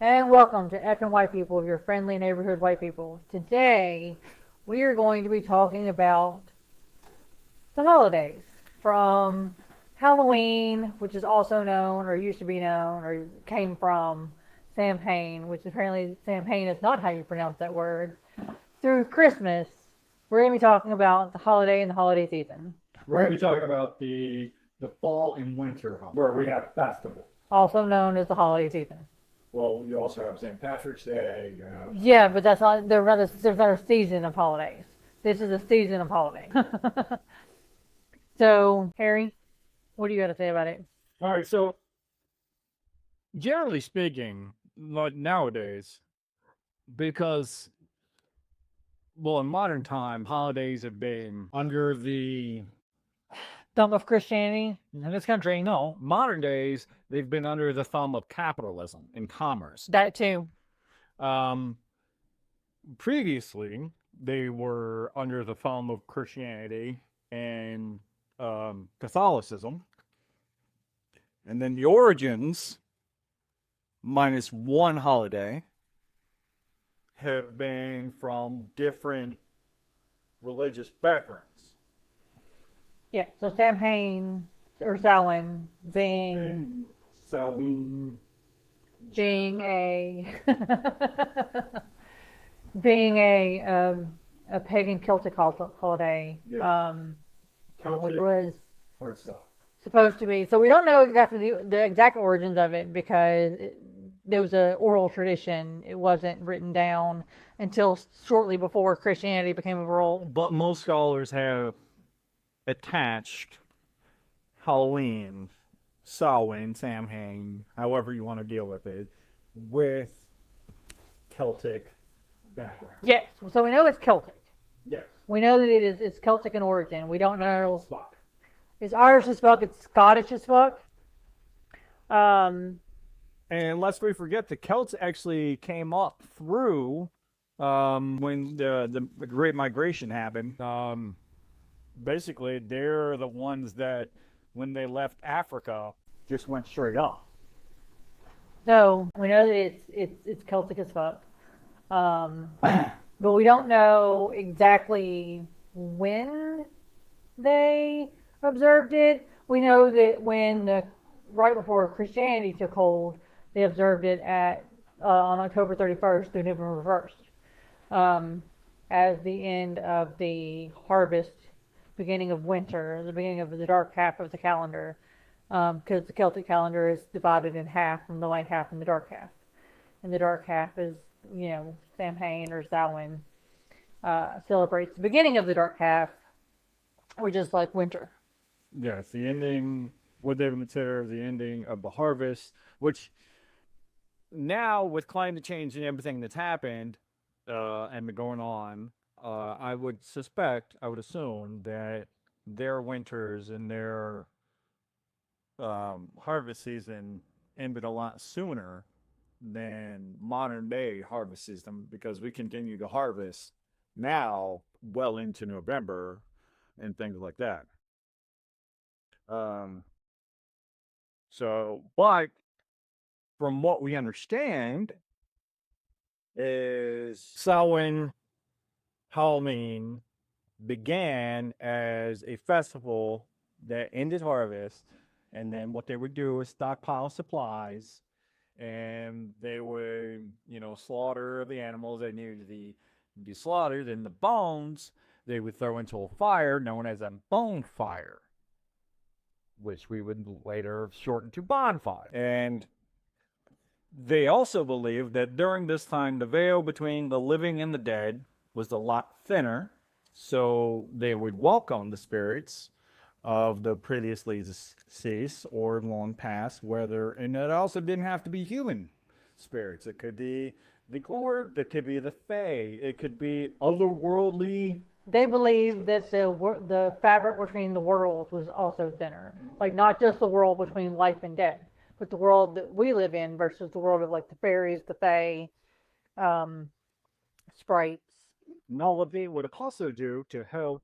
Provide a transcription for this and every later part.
And welcome to Effing White People, your friendly neighborhood white people. Today, we are going to be talking about the holidays from Halloween, which is also known, or used to be known, or came from Samhain, which apparently Samhain is not how you pronounce that word, through Christmas. We're going to be talking about the holiday and the holiday season, We're going to be talking about the fall and winter where we have festivals. also known as the holiday season. Well, you also have St. Patrick's Day. Yeah, but that's not, there's not a season of holidays. This is a season of holidays. So, Harry, what do you got to say about it? All right, so generally speaking, like nowadays, because well, in modern time, holidays have been under the Thumb of Christianity? in this country. No, modern days they've been under the thumb of capitalism and commerce. That too. Um, Previously, they were under the thumb of Christianity and Catholicism. And then the origins, minus one holiday, have been from different religious backgrounds. Yeah, so Samhain, or Samhain, being, So, being a, being a pagan Celtic holiday, yeah, which Celtic was or stuff. supposed to be. So we don't know exactly the exact origins of it because there was an oral tradition. It wasn't written down until shortly before Christianity became a world. But most scholars have attached Halloween, Samhain, Samhain, however you want to deal with it, with Celtic background. Yes, so we know it's Celtic. Yes. We know that it's Celtic in origin. We don't know. Fuck. It's Irish as fuck. It's Scottish as fuck. And lest we forget, the Celts actually came up through when the Great Migration happened. Basically, they're the ones that, when they left Africa, just went straight up. So we know that it's Celtic as fuck. But we don't know exactly when they observed it. We know that right before Christianity took hold, they observed it on October 31st through November 1st, as the end of the harvest, beginning of winter, the beginning of the dark half of the calendar, because the Celtic calendar is divided in half, from the light half and the dark half. And the dark half is, Samhain or Samhain, celebrates the beginning of the dark half, which is like winter. Yes, the ending, what they consider the ending of the harvest, which now with climate change and everything that's happened and been going on, I would assume that their winters and their harvest season ended a lot sooner than modern day harvest season because we continue to harvest now well into November and things like that. Um, but from what we understand, is Samhain, Halloween began as a festival that ended harvest, and then what they would do is stockpile supplies, and they would, slaughter the animals that needed to be slaughtered, and the bones they would throw into a fire known as a bonfire, which we would later shorten to bonfire. And they also believed that during this time, the veil between the living and the dead was a lot thinner, so they would welcome the spirits of the previously deceased or long past, and it also didn't have to be human spirits. It could be the Lord, it could be the Fae, it could be otherworldly. They believed that the fabric between the worlds was also thinner, like not just the world between life and death, but the world that we live in versus the world of like the fairies, the fae, sprites. And all of it would also to help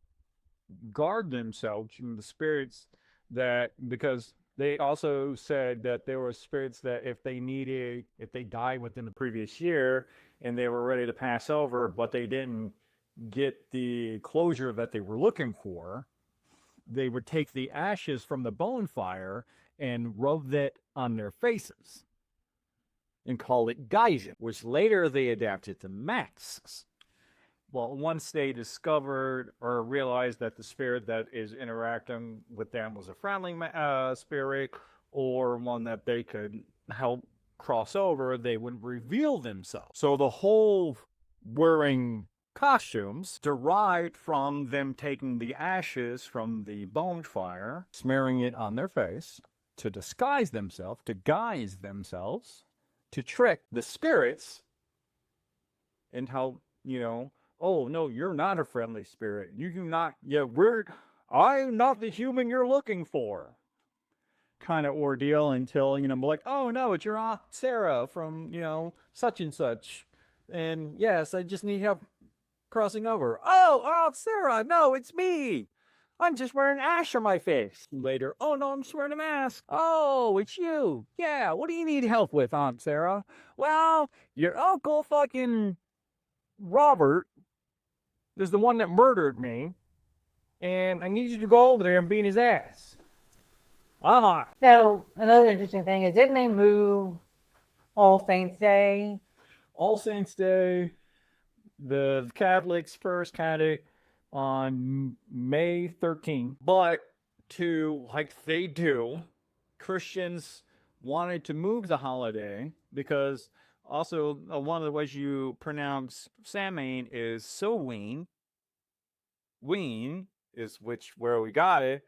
guard themselves from the spirits that, because They also said that there were spirits that if they died within the previous year and they were ready to pass over, but they didn't get the closure that they were looking for, they would take the ashes from the bonfire and rub that on their faces and call it gaijin, which later they adapted to masks. Well, once they discovered or realized that the spirit that is interacting with them was a friendly spirit or one that they could help cross over, they would reveal themselves. So the whole wearing costumes derived from them taking the ashes from the bonfire, smearing it on their face to disguise themselves, to guise themselves, to trick the spirits and how, oh no, you're not a friendly spirit. You do not, I'm not the human you're looking for. Kind of ordeal until, like, oh no, it's your Aunt Sarah from, such and such. And yes, I just need help crossing over. Oh, Aunt Sarah, no, it's me. I'm just wearing ash on my face. Later, oh no, I'm just wearing a mask. Oh, it's you. Yeah, what do you need help with, Aunt Sarah? Well, your uncle fucking Robert is the one that murdered me, and I need you to go over there and beat his ass. Ah. So another interesting thing is, didn't they move All Saints Day? All Saints Day, the Catholics first had it on May 13th, but like they do, Christians wanted to move the holiday because also one of the ways you pronounce Samhain is Samhain. Ween is where we got it.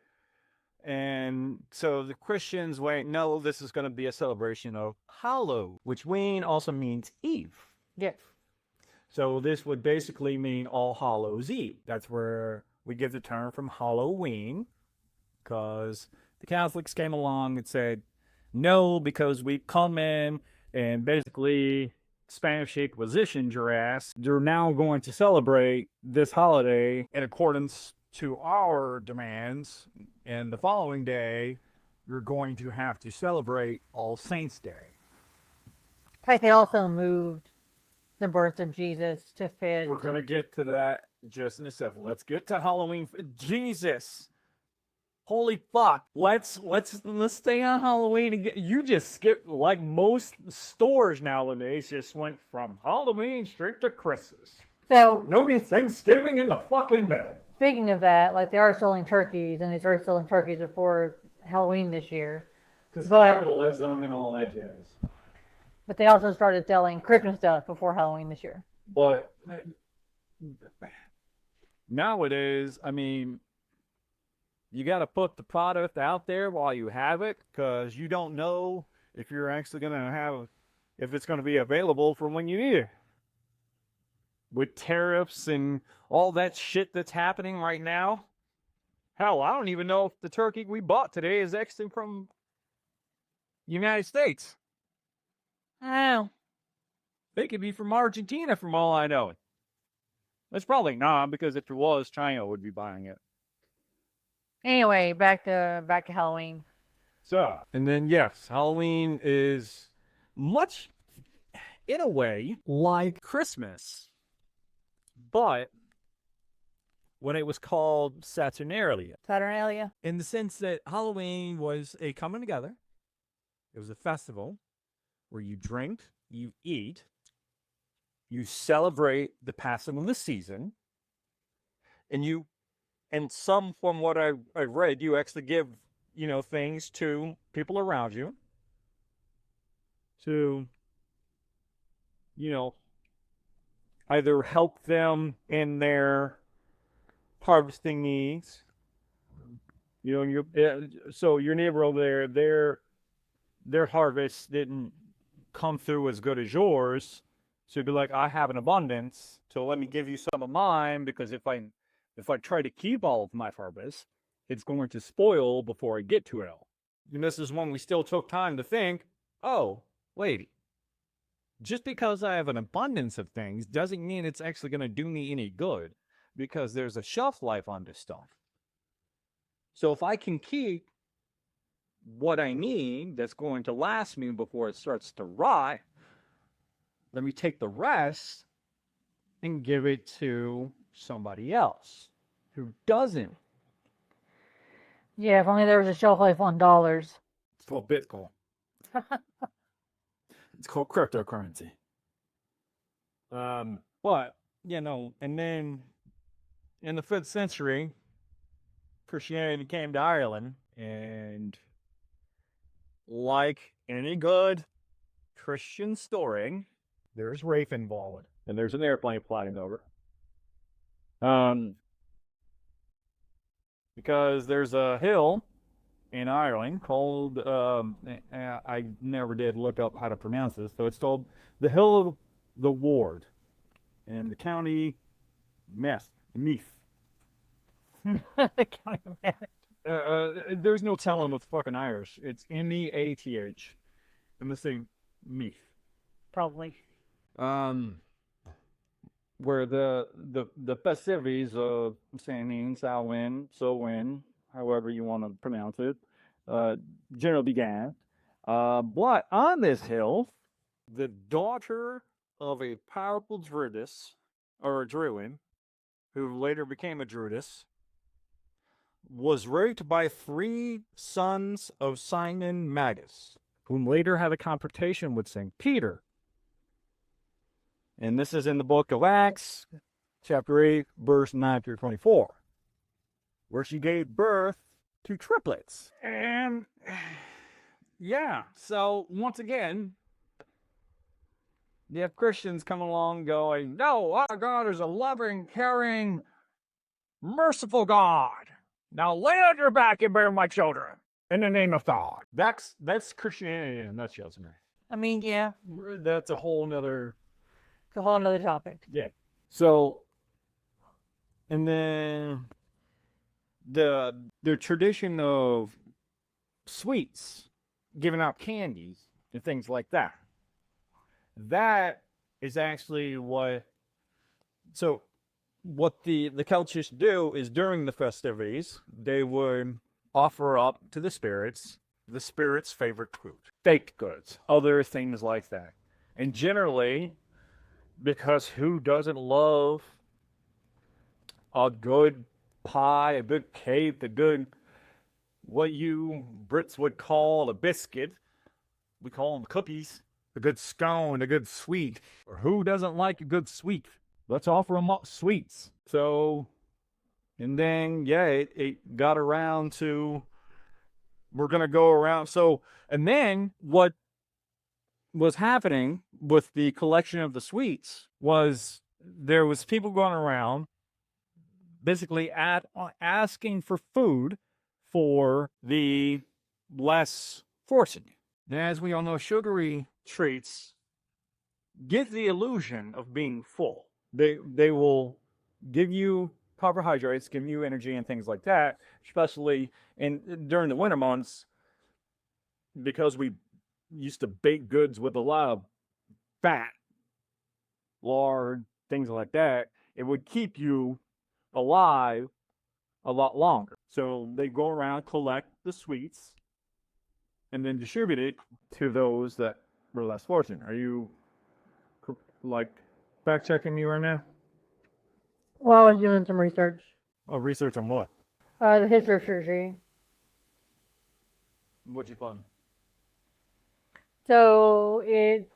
And so the Christians wait, no, this is going to be a celebration of Hallow, which Ween also means Eve. Yes. So this would basically mean All Hallows Eve. That's where we get the term from Halloween, because the Catholics came along and said, no, because we come in and basically Spanish Inquisition your ass. You're now going to celebrate this holiday in accordance to our demands, and the following day, you're going to have to celebrate All Saints Day. Like they also moved the birth of Jesus to fit. We're going to get to that just in a second. Let's get to Halloween. Jesus. Holy fuck. Let's stay on Halloween again. You just skipped, like most stores nowadays, just went from Halloween straight to Christmas. So Nobody Thanksgiving in the fucking middle. speaking of that, like they are selling turkeys, and they started selling turkeys before Halloween this year. Because capitalism and all that jazz. But they also started selling Christmas stuff before Halloween this year. But nowadays, I mean, you got to put the product out there while you have it, because you don't know if you're actually going to if it's going to be available for when you need it. With tariffs and all that shit that's happening right now. Hell, I don't even know if the turkey we bought today is actually from the United States. Oh, they could be from Argentina from all I know. That's probably not, because if it was, China would be buying it. Anyway, back to Halloween. So, and then yes, Halloween is much, in a way, like Christmas, but when it was called Saturnalia. Saturnalia? In the sense that Halloween was a coming together. It was a festival where you drink, you eat, you celebrate the passing of the season, and some, from what I read, you actually give, things to people around you to, either help them in their harvesting needs. So your neighbor over there, their harvest didn't come through as good as yours. So you'd be like, I have an abundance, so let me give you some of mine, because if I try to keep all of my harvest, it's going to spoil before I get to it all. And this is when we still took time to think, oh, wait, just because I have an abundance of things doesn't mean it's actually going to do me any good, because there's a shelf life on this stuff. So if I can keep what I need that's going to last me before it starts to rot. Let me take the rest and give it to somebody else who doesn't. Yeah, if only there was a shelf life on dollars. It's called Bitcoin. It's called cryptocurrency. But, and then in the 5th century, Christianity came to Ireland, and like any good Christian story, there's Rafe involved, and there's an airplane flying over. Because there's a hill in Ireland called, I never did look up how to pronounce this, so it's called the Hill of the Ward in the county Meath. There's no telling with fucking Irish. It's Meath. I'm missing Meath. Probably. Where the festivities of Samhain, Samhain, however you want to pronounce it, generally began. But on this hill, the daughter of a powerful druidess, or a druid, who later became a druidess, was raped by 3 sons of Simon Magus, whom later had a confrontation with St. Peter. And this is in the book of Acts, chapter 8, verse 9 through 24, where she gave birth to triplets. And yeah, so once again, you have Christians coming along going, no, our God is a loving, caring, merciful God. Now lay on your back and bear my children in the name of God. That's Christianity in a nutshell, isn't it? I mean, yeah, That's a whole nother... it's a whole nother topic. Yeah. So, and then the tradition of sweets, giving out candies and things like that. That is actually what. So, what the Celts used to do is during the festivities, they would offer up to the spirits favorite food, baked goods, other things like that, and generally. Because who doesn't love a good pie, a good cake, a good, what you Brits would call a biscuit? We call them cookies. A good scone, a good sweet. Or who doesn't like a good sweet? Let's offer them up sweets. So, and then, yeah, it got around to, we're going to go around. So, and then what was happening with the collection of the sweets was there was people going around basically asking for food for the less fortunate. And as we all know, sugary treats give the illusion of being full. They will give you carbohydrates, give you energy and things like that, especially during the winter months, because we used to bake goods with a lot of fat, lard, things like that. It would keep you alive a lot longer. So they go around, collect the sweets, and then distribute it to those that were less fortunate. Are you like fact checking me right now? Well, I was doing some research. Oh, research on what? The history of surgery. What'd you find? So it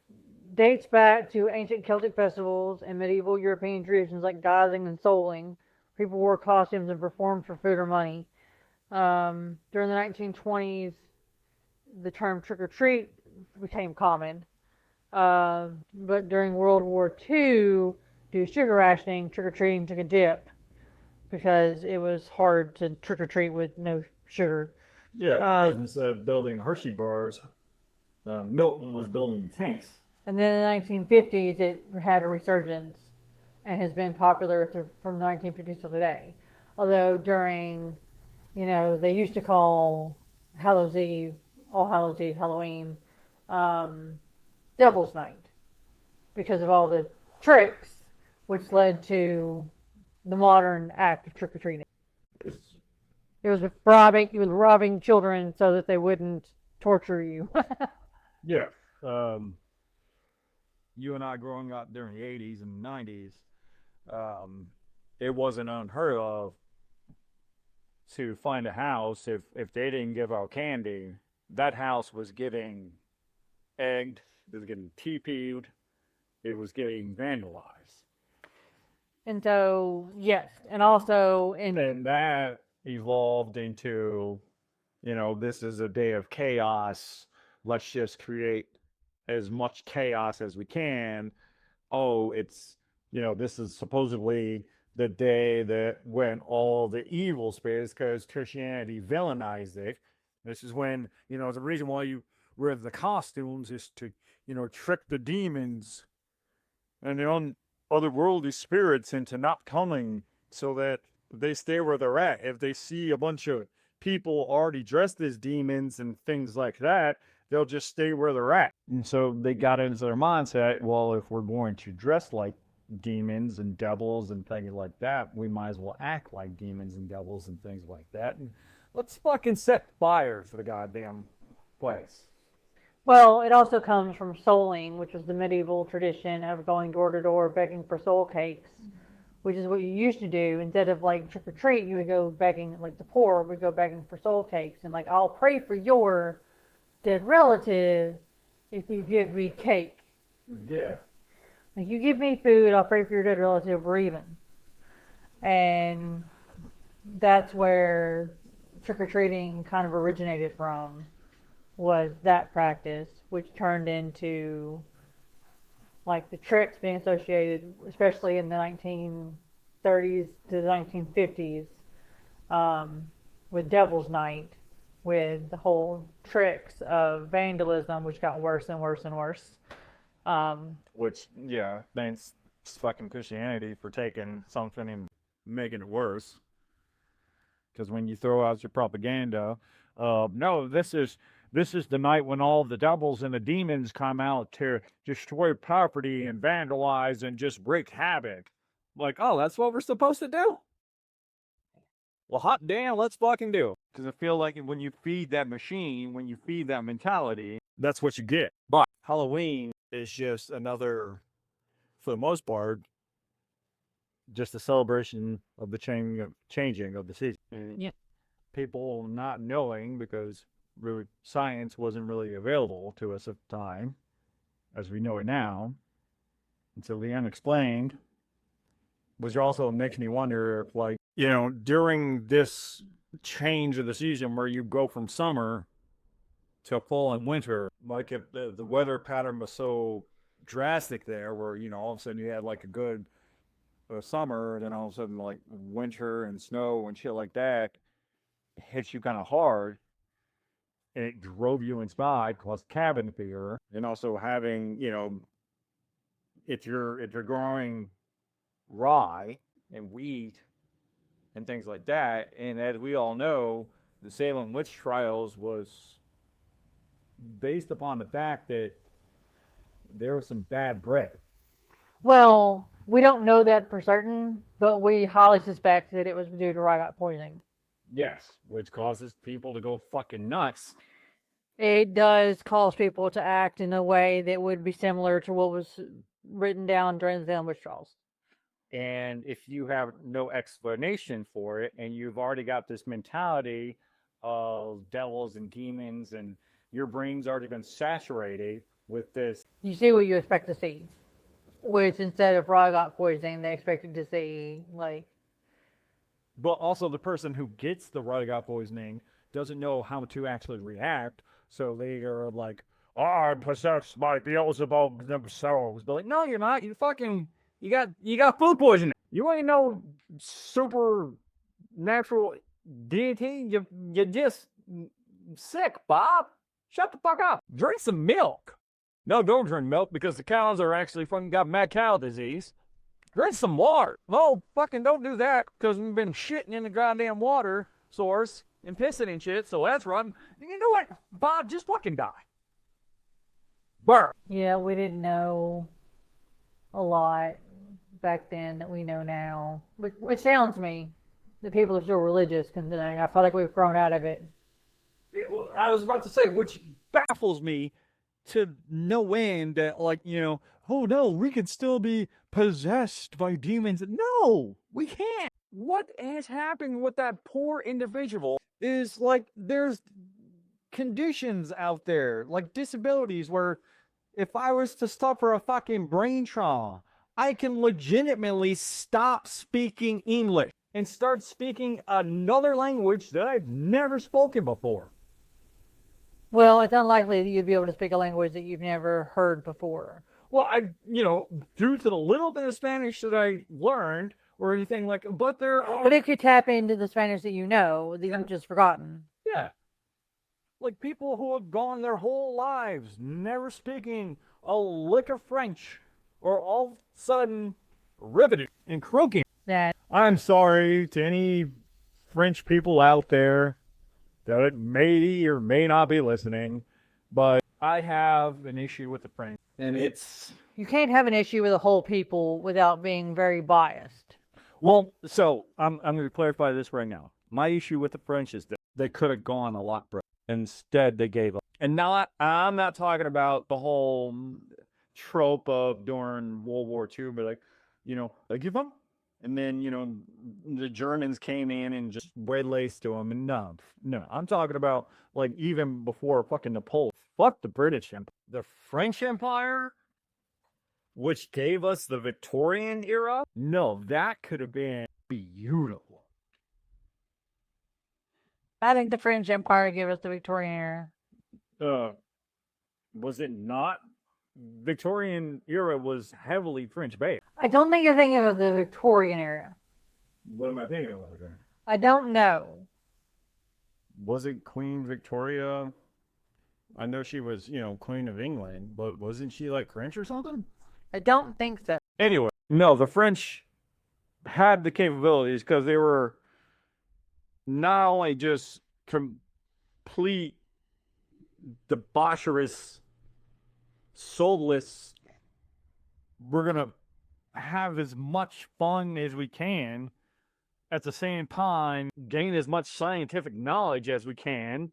dates back to ancient Celtic festivals and medieval European traditions like dyeing and souling. People wore costumes and performed for food or money. During the 1920s, the term trick or treat became common. But during World War II, due to sugar rationing, trick or treating took a dip because it was hard to trick or treat with no sugar. Yeah, instead of building Hershey bars, Milton was building tanks. And then in the 1950s, it had a resurgence and has been popular from the 1950s till today. Although during, they used to call Hallows Eve, All Hallows Eve, Halloween, Devil's Night because of all the tricks, which led to the modern act of trick-or-treating. It was robbing children so that they wouldn't torture you. Yeah. You and I growing up during the 80s and 90s, it wasn't unheard of to find a house if they didn't give out candy. That house was getting egged, it was getting TP'd, it was getting vandalized. And so, yes, and also in And that evolved into, this is a day of chaos. Let's just create as much chaos as we can. Oh, this is supposedly the day that when all the evil spirits, because Christianity villainized it. This is when, the reason why you wear the costumes is to, trick the demons and the otherworldly spirits into not coming so that they stay where they're at. If they see a bunch of people already dressed as demons and things like that, they'll just stay where they're at. And so they got into their mindset, well, if we're going to dress like demons and devils and things like that, we might as well act like demons and devils and things like that. And let's fucking set fire to the goddamn place. Well, it also comes from souling, which was the medieval tradition of going door to door begging for soul cakes, which is what you used to do. Instead of like trick or treat, you would go begging, like the poor would go begging for soul cakes. And like, I'll pray for your dead relative if you give me cake. Yeah. Like, you give me food, I'll pray for your dead relative, we're even. And that's where trick or treating kind of originated from. Was that practice, which turned into like the tricks being associated, especially in the 1930s to the 1950s, with Devil's Night, with the whole tricks of vandalism, which got worse and worse and worse. Which, yeah, thanks fucking Christianity for taking something and making it worse. Because when you throw out your propaganda, no, this is the night when all the devils and the demons come out to destroy property and vandalize and just wreak havoc. Like, oh, that's what we're supposed to do? Well, hot damn, let's fucking do it. Because I feel like when you feed that machine, when you feed that mentality, that's what you get. But Halloween is just another, for the most part, just a celebration of the changing of the season. Yeah. People not knowing because really science wasn't really available to us at the time, as we know it now, until the unexplained, which also makes me wonder if, like, during this change of the season where you go from summer to fall and winter, like if the weather pattern was so drastic there where, all of a sudden you had like a good summer, and then all of a sudden like winter and snow and shit like that hits you kind of hard, and it drove you inside, caused cabin fever, and also having, if you're growing rye and wheat and things like that, and as we all know, the Salem witch trials was based upon the fact that there was some bad bread. Well, we don't know that for certain, but we highly suspect that it was due to rye poisoning. Yes, which causes people to go fucking nuts. It does cause people to act in a way that would be similar to what was written down during the Salem witch trials. And if you have no explanation for it, and you've already got this mentality of devils and demons, and your brain's already been saturated with this. You see what you expect to see. Which, instead of rye poisoning, they expected to see, like... But also the person who gets the rye poisoning doesn't know how to actually react, so they are like, oh, I'm possessed by Beelzebub themselves. But like, no, you're not. You got food poisoning. You ain't no super natural deity. You're just sick, Bob. Shut the fuck up. Drink some milk. No, don't drink milk because the cows are actually fucking got mad cow disease. Drink some water. No, fucking don't do that because we've been shitting in the goddamn water source and pissing and shit, so that's rotten. You know what, Bob, just fucking die. Burr. Yeah, we didn't know a lot back then that we know now, which sounds me. the people are still religious considering. I feel like we've grown out of it. I was about to say, which baffles me to no end that, like, oh no, we could still be possessed by demons. No, we can't. What is happening with that poor individual is like there's conditions out there, like disabilities, where if I was to suffer a fucking brain trauma, I can legitimately stop speaking English and start speaking another language that I've never spoken before. Well, it's unlikely that you'd be able to speak a language that you've never heard before. Well, due to the little bit of Spanish that I learned or anything like, but there are, But if you tap into the Spanish that you know, that you've just forgotten. yeah, like people who have gone their whole lives never speaking a lick of French, or all of a sudden riveted and croaking. That I'm sorry to any French people out there that may or may not be listening, but I have an issue with the French, and it's you can't have an issue with a whole people without being very biased. well. So I'm going to clarify this right now. My issue with the French is that they could have gone a lot better. Instead, they gave up. And now I'm not talking about the whole trope of during World War II, but like, they give up. And then, the Germans came in and just waylaid to them. And no, I'm talking about like even before fucking Napoleon. Fuck the British Empire. The French Empire, which gave us the Victorian era. No, that could have been beautiful. I think the French Empire gave us the Victorian era. Was it not? Victorian era was heavily French based. I don't think you're thinking of the Victorian era. What am I thinking of? I don't know. Was it Queen Victoria? I know she was, Queen of England, but wasn't she like French or something? I don't think so. Anyway, no, the French had the capabilities because they were not only just complete debaucherous, soulless, we're going to have as much fun as we can, at the same time gain as much scientific knowledge as we can,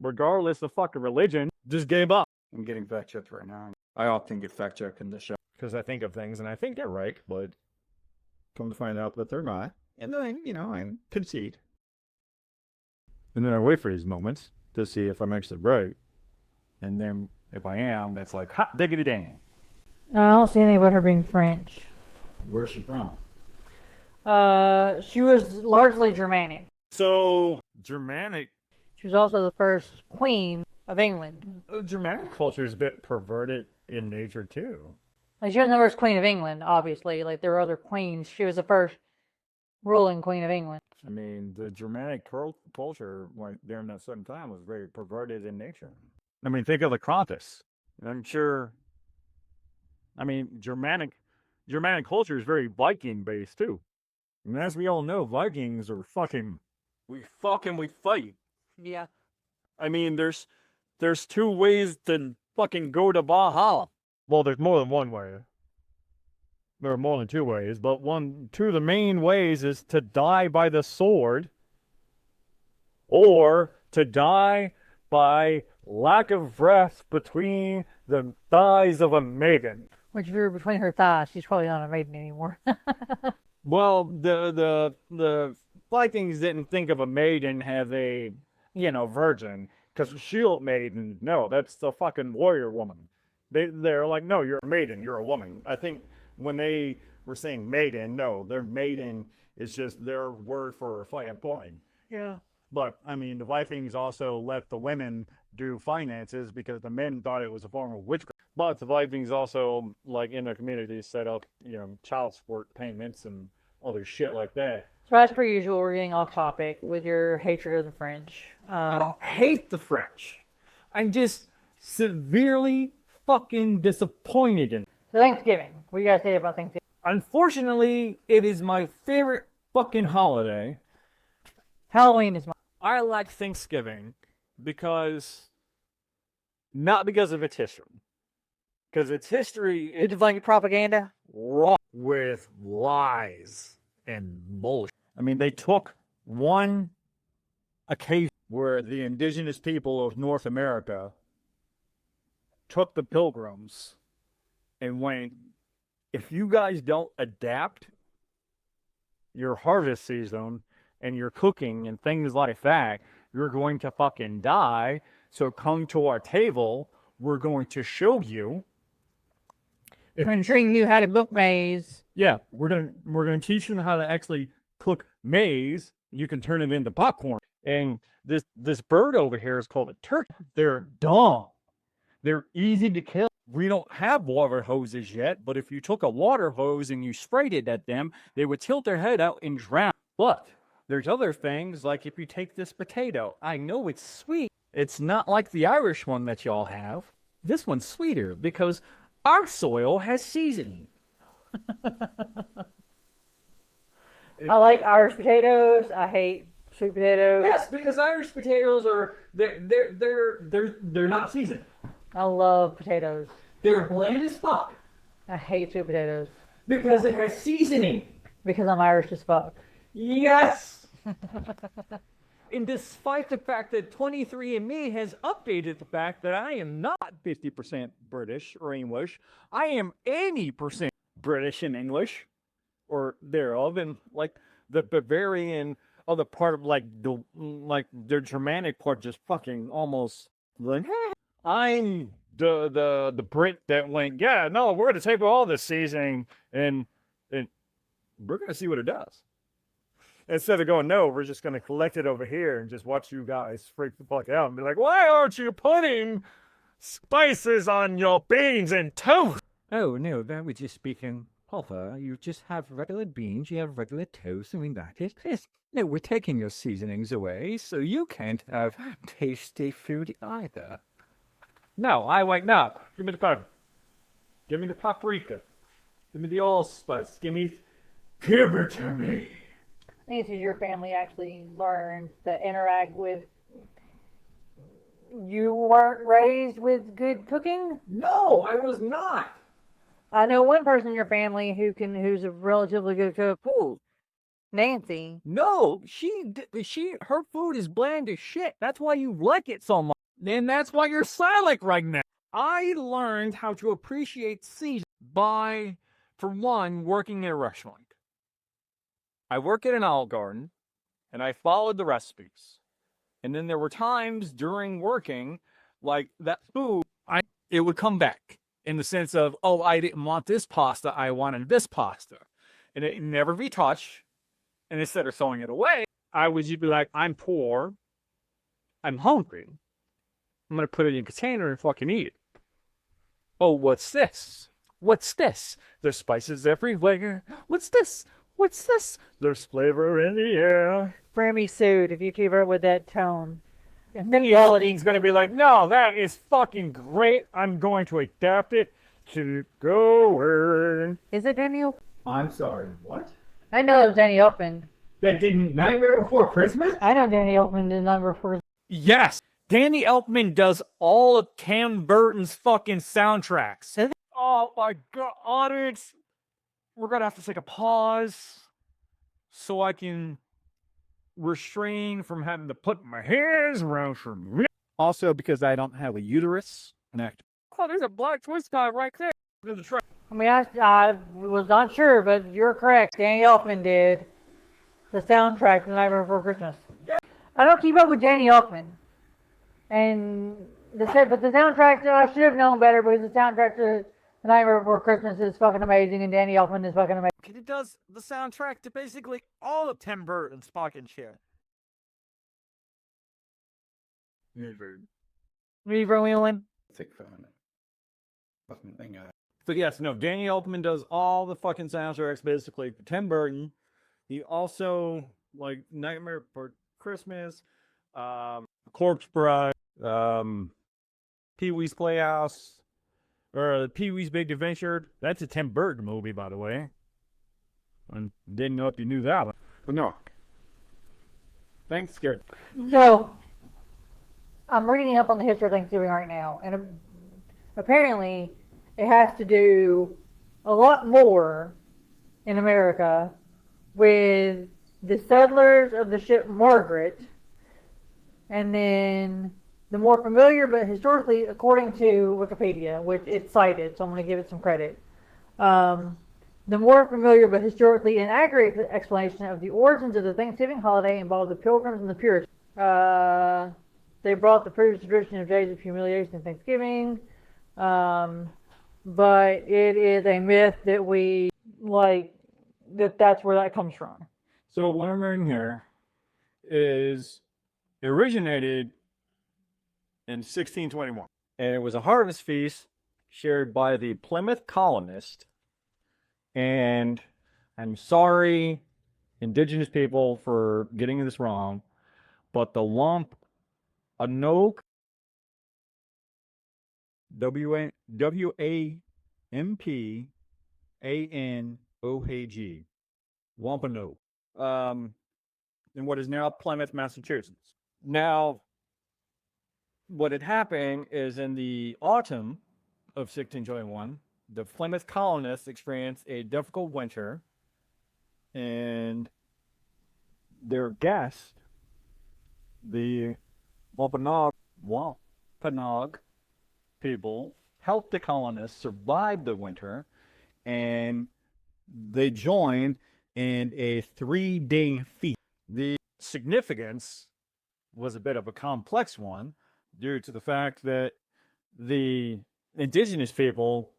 regardless of fucking religion, just gave up. I'm getting fact checked right now. I often get fact checked in the show because I think of things and I think they're right, but come to find out that they're not. And then, I concede. And then I wait for these moments to see if I'm actually right. And then if I am, that's like, hot diggity dang. I don't see anything about her being French. Where's she from? She was largely Germanic. So, Germanic. She was also the first queen of England. Germanic culture is a bit perverted in nature, too. Like, she wasn't the first queen of England, obviously. Like, there were other queens. She was the first ruling queen of England. I mean, the Germanic culture during that certain time was very perverted in nature. I mean, think of the Krampus. I'm sure. I mean, Germanic culture is very Viking based too. And as we all know, Vikings are fucking. We fight. Yeah. I mean, there's two ways to fucking go to Valhalla. Well, there's more than one way. There are more than two ways, but two of the main ways is to die by the sword, or to die by lack of breath between the thighs of a maiden. Which, if you were between her thighs, she's probably not a maiden anymore. Well, the Vikings didn't think of a maiden as a, virgin, because shield maiden, no, that's the fucking warrior woman. They're like, no, you're a maiden, you're a woman. I think when they were saying maiden, no, their maiden is just their word for fighting point. Yeah. But, I mean, the Vikings also let the women do finances because the men thought it was a form of witchcraft. But the Vikings also, like, in their communities set up, child support payments and other shit like that. So as per usual, we're getting off topic with your hatred of the French. I don't hate the French. I'm just severely fucking disappointed in them. So Thanksgiving. What do you guys say about Thanksgiving? Unfortunately, it is my favorite fucking holiday. Halloween is my... I like Thanksgiving not because of its history. Because its history It's like propaganda? wrought with lies and bullshit. I mean, they took one occasion where the indigenous people of North America took the pilgrims and went, if you guys don't adapt your harvest season and your cooking and things like that, you're going to fucking die. So come to our table. We're going to show you. We're going to train you how to cook maize. Yeah, we're gonna teach you how to actually cook maize. You can turn it into popcorn. And this bird over here is called a turkey. They're dumb. They're easy to kill. We don't have water hoses yet, but if you took a water hose and you sprayed it at them, they would tilt their head out and drown. But there's other things, like if you take this potato, I know it's sweet. It's not like the Irish one that y'all have. This one's sweeter because our soil has seasoning. I like Irish potatoes. I hate sweet potatoes. Yes, because Irish potatoes are they're not seasoned. I love potatoes. They're bland as fuck I hate sweet potatoes because it has seasoning. because I'm Irish as fuck. Yes. And despite the fact that 23andMe has updated the fact that I am not 50% British or English, I am 80% British and English, or thereof, and like the Bavarian other part of like their Germanic part just fucking almost like I'm the Brit that went, yeah, no, we're gonna take all this seasoning and we're gonna see what it does. Instead of going, no, we're just going to collect it over here and just watch you guys freak the fuck out and be like, why aren't you putting spices on your beans and toast? Oh, no, that was just speaking proper. You just have regular beans, you have regular toast, I mean, that is it. No, we're taking your seasonings away, so you can't have tasty food either. No, I like not. Give me the pepper. Give me the paprika. Give me the allspice. Give it to me. I think it's because your family actually learned to interact with. You weren't raised with good cooking? No, I was not. I know one person in your family who's a relatively good cook. Ooh, Nancy. No, her food is bland as shit. That's why you like it so much. And that's why you're silent right now. I learned how to appreciate season by, for one, working in a restaurant. I work at an Olive Garden, and I followed the recipes. And then there were times during working, like that food, it would come back in the sense of, oh, I didn't want this pasta, I wanted this pasta. And it never be touched. And instead of throwing it away, I would just be like, I'm poor, I'm hungry. I'm going to put it in a container and fucking eat it. Oh, what's this? What's this? There's spices everywhere. What's this? What's this? There's flavor in the air. Grammy sued if you keep her with that tone. And then Yelladin's going to be like, no, that is fucking great. I'm going to adapt it to go. Is it Daniel? I'm sorry, what? I know it was Danny Elfman. That didn't Nightmare Before Christmas? I know Danny Elfman did Nightmare Before Christmas. Yes. Danny Elfman does all of Tim Burton's fucking soundtracks. Oh my god, audience. We're going to have to take a pause so I can restrain from having to put my hands around some. Also, because I don't have a uterus. Oh, there's a black twist tie right there. I mean, I was not sure, but you're correct. Danny Elfman did the soundtrack to Nightmare Before Christmas. I don't keep up with Danny Elfman. And but the soundtrack, I should have known better because the soundtrack to The Nightmare Before Christmas is fucking amazing, and Danny Elfman is fucking amazing. It does the soundtrack to basically all of Tim Burton's fucking shit. Reaver wheeling. Thick phone. But yes, no, Danny Elfman does all the fucking soundtracks basically for Tim Burton. He also, like, Nightmare Before Christmas, Corpse Bride, Pee-wee's Playhouse, or Pee-wee's Big Adventure. That's a Tim Burton movie, by the way. I didn't know if you knew that. But no. Thanks, Garrett. So, I'm reading up on the history of Thanksgiving right now, and apparently it has to do a lot more in America with the settlers of the ship Margaret, and then the more familiar, but historically, according to Wikipedia, which it's cited, so I'm going to give it some credit. The more familiar but historically inaccurate explanation of the origins of the Thanksgiving holiday involved the Pilgrims and the Puritans. They brought the previous tradition of days of humiliation and Thanksgiving, but it is a myth that we like that's where that comes from. So what I'm reading here is it originated in 1621, and it was a harvest feast shared by the Plymouth colonists. And I'm sorry, indigenous people, for getting this wrong, but the Wampanoag, Wampanoag, Wampanoag, in what is now Plymouth, Massachusetts. Now, what had happened is in the autumn of 1621, the Plymouth colonists experienced a difficult winter, and their guest, the Wampanoag people, helped the colonists survive the winter, and they joined in a 3-day feast. The significance was a bit of a complex one due to the fact that the indigenous people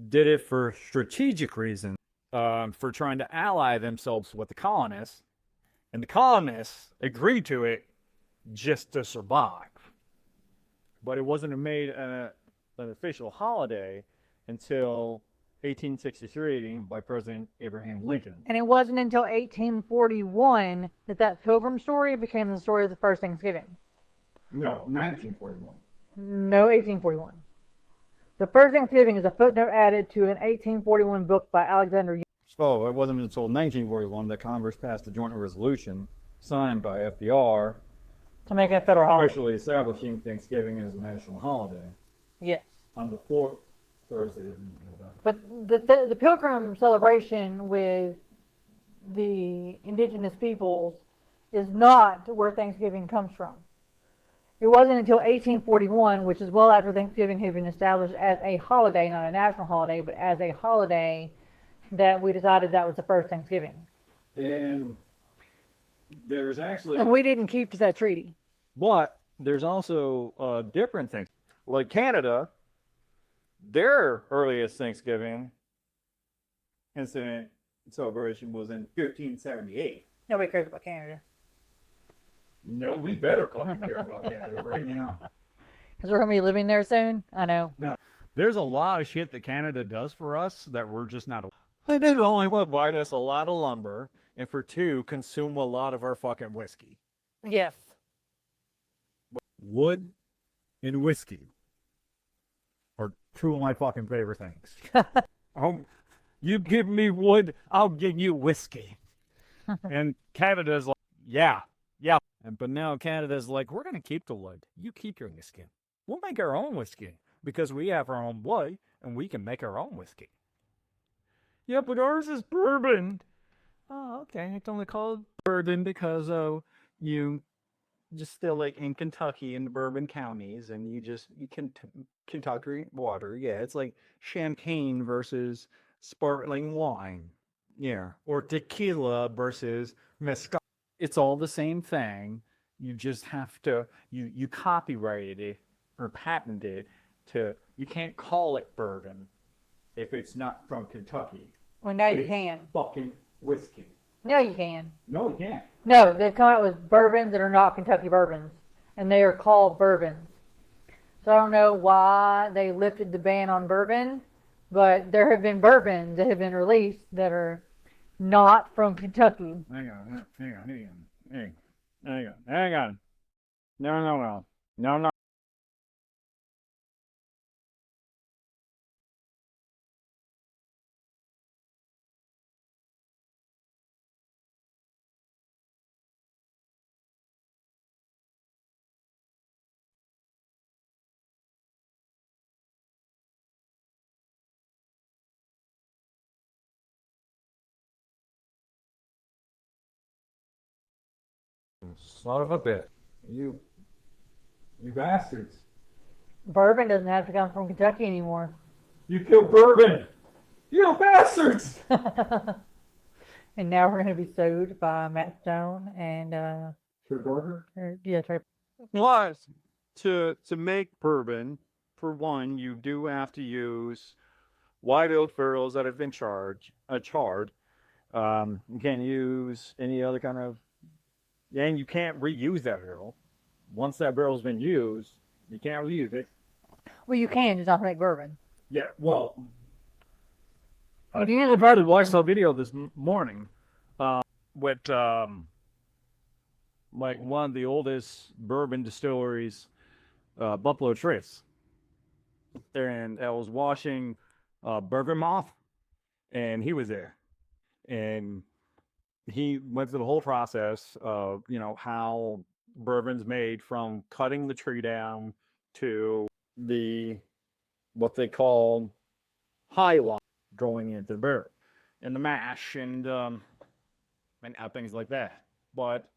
did it for strategic reasons, for trying to ally themselves with the colonists, and the colonists agreed to it just to survive. But it wasn't made an official holiday until 1863 by President Abraham Lincoln. And it wasn't until 1841 that Pilgrim story became the story of the first Thanksgiving. No, 1941. No, 1841. The first Thanksgiving is a footnote added to an 1841 book by Alexander. So it wasn't until 1941 that Congress passed a joint resolution signed by FDR To make it a federal holiday. officially establishing Thanksgiving as a national holiday Yes. on the fourth Thursday of November. But the Pilgrim celebration with the indigenous peoples is not where Thanksgiving comes from. It wasn't until 1841, which is well after Thanksgiving had been established as a holiday, not a national holiday, but as a holiday, that we decided that was the first Thanksgiving. And there's actually... And we didn't keep to that treaty. But there's also different things. Like Canada, their earliest Thanksgiving incident celebration was in 1578. Nobody cares about Canada. No, we better care about Canada right now. Because we're going to be living there soon. I know. No. There's a lot of shit that Canada does for us that we're just not. They did only provide us a lot of lumber, and for two, consume a lot of our fucking whiskey. Yes. Wood and whiskey are two of my fucking favorite things. You give me wood, I'll give you whiskey. And Canada's like, yeah. But now Canada's like, we're going to keep the wood. You keep your whiskey. We'll make our own whiskey because we have our own wood and we can make our own whiskey. Yeah, but ours is bourbon. Oh, okay. It's only called bourbon because you just still like in Kentucky in the bourbon counties, and you can Kentucky water. Yeah, it's like champagne versus sparkling wine. Yeah, or tequila versus mezcal. It's all the same thing. You just have to you copyrighted it or patented to. You can't call it bourbon if it's not from Kentucky. Well, now you can. Fucking whiskey. No, you can. No, you can't. No, they've come out with bourbons that are not Kentucky bourbons, and they are called bourbons. So I don't know why they lifted the ban on bourbon, but there have been bourbons that have been released that are not from Kentucky. Hang on. No. Son of a bitch. You bastards. Bourbon doesn't have to come from Kentucky anymore. You killed bourbon. You bastards. And now we're going to be sued by Matt Stone and yeah, Trey. Plus, to make bourbon, for one, you do have to use white oak barrels that have been charred. You can't use any other kind of, and you can't reuse that barrel. Once that barrel's been used, you can't reuse it. Well, you can just not make bourbon. Yeah, well, I tried to watch the video this morning with like one of the oldest bourbon distilleries, Buffalo Trace. And I was watching Burger Moth, and he was there. And he went through the whole process of, how bourbon's made from cutting the tree down to what they call high line going into the barrel and the mash and things like that. But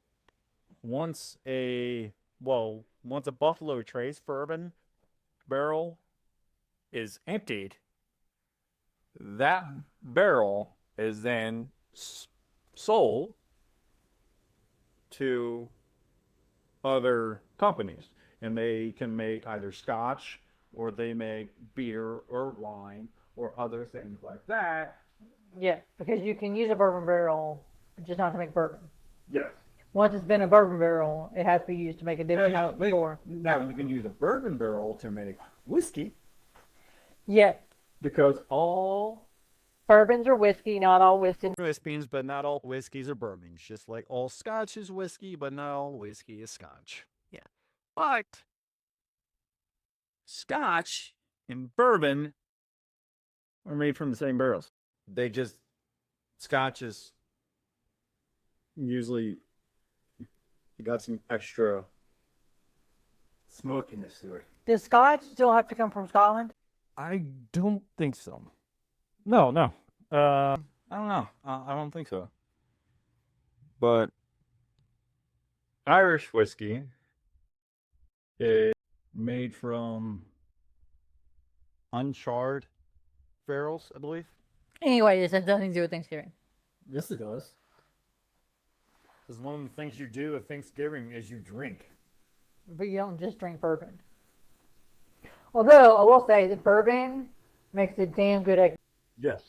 once a Buffalo Trace bourbon barrel is emptied, that barrel is then sold to other companies, and they can make either scotch or they make beer or wine or other things like that. Yeah, because you can use a bourbon barrel, just not to make bourbon. Yes. Once it's been a bourbon barrel, it has to be used to make a different kind of liquor. Now you can use a bourbon barrel to make whiskey. Yeah. Because all bourbons are whiskey, not all whiskey. Whiskeys, but not all whiskeys are bourbons. Just like all scotch is whiskey, but not all whiskey is scotch. Yeah. But scotch and bourbon are made from the same barrels. Scotch is usually got some extra smokiness to it. Does scotch still have to come from Scotland? I don't think so. No. I don't know. I don't think so. But Irish whiskey is made from uncharred barrels, I believe. Anyway, this has nothing to do with Thanksgiving. Yes, it does. Because one of the things you do at Thanksgiving is you drink. But you don't just drink bourbon. Although, I will say that bourbon makes a damn good egg. Yes.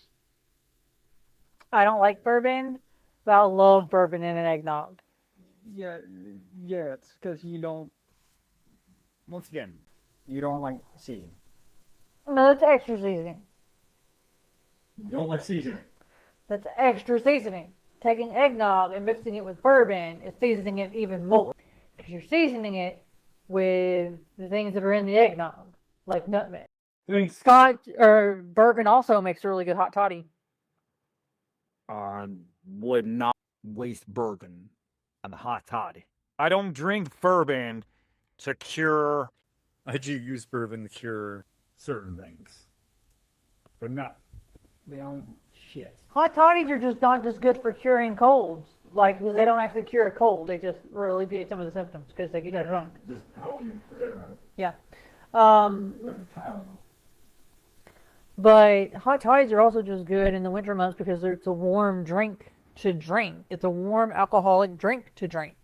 I don't like bourbon, but I love bourbon in an eggnog. Yeah, it's because you don't, once again, you don't like seasoning. No, that's extra seasoning. You don't like seasoning. That's extra seasoning. Taking eggnog and mixing it with bourbon is seasoning it even more. Because you're seasoning it with the things that are in the eggnog, like nutmeg. Scotch or bourbon also makes a really good hot toddy. Would not waste bourbon on the hot toddy. I don't drink bourbon to cure. I do use bourbon to cure certain things, but not. They don't shit. Hot toddies are just not just good for curing colds. Like, they don't actually cure a cold. They just alleviate some of the symptoms because they get drunk. Yeah. But hot toddies are also just good in the winter months because it's a warm drink to drink. It's a warm alcoholic drink to drink.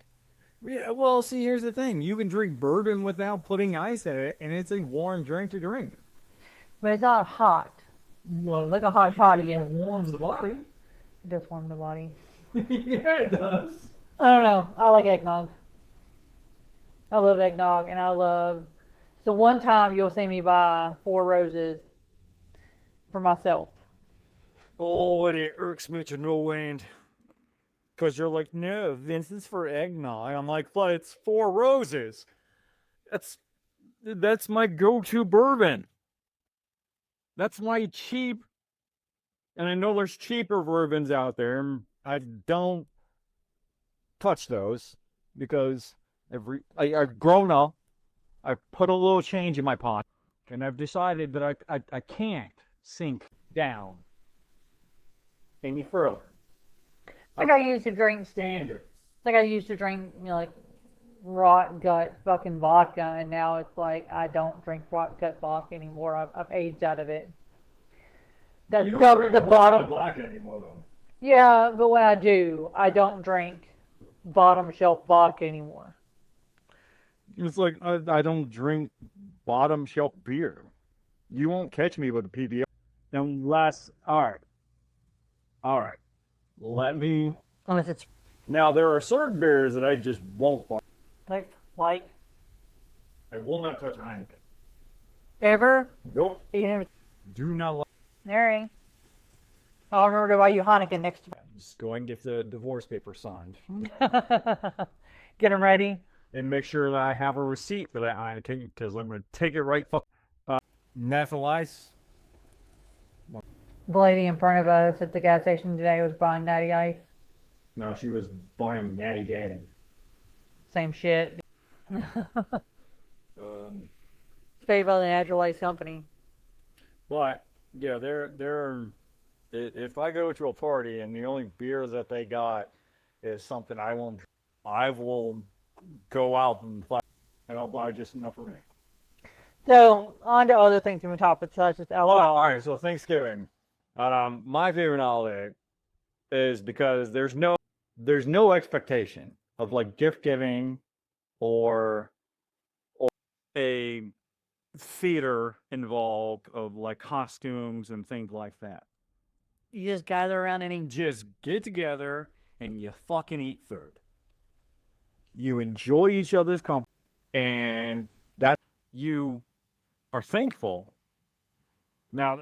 Yeah, well, see, here's the thing. You can drink bourbon without putting ice in it, and it's a warm drink to drink. But it's not hot. Well, like a hot toddy. It warms the body. It does warm the body. Yeah, it does. I don't know. I like eggnog. I love eggnog, and I love... So one time you'll see me buy 4 roses for myself. Oh, and it irks me to no end. Because you're like, no, Vincent's for eggnog. I'm like, but it's 4 roses. That's my go-to bourbon. That's my cheap, and I know there's cheaper bourbons out there. I don't touch those because I've grown up. I've put a little change in my pocket, and I've decided that I can't sink down any further. I used to drink Standards. Like I used to drink, like rot gut fucking vodka, and now it's like I don't drink rot gut vodka anymore. I've aged out of it. That's covered the bottom. Black anymore though. Yeah, but when I do, I don't drink bottom shelf vodka anymore. It's like I don't drink bottom shelf beer. You won't catch me with a PBR. Unless, all right. Let me. Unless it's Now there are certain beers that I just won't buy. like I will not touch Heineken. ever. Nope. You never. Do not like. There. I'll remember to buy you Heineken next time. Just go and get the divorce paper signed. Get them ready. And make sure that I have a receipt for that Heineken because I'm going to take it right fuck. Natural ice. The lady in front of us at the gas station today was buying Natty Ice. No, she was buying Natty Daddy. Same shit. Um, It's paid by the Natural Ice Company. But yeah, they're. If I go to a party and the only beer that they got is something I won't, I will go out and I'll buy just enough for me. So, on to other things from topics such as Well, all right. So Thanksgiving, my favorite holiday is because there's no expectation of like gift giving or a theater involved of like costumes and things like that. You just gather around and eat. Just get together and you fucking eat food. You enjoy each other's company, and that you are thankful. Now,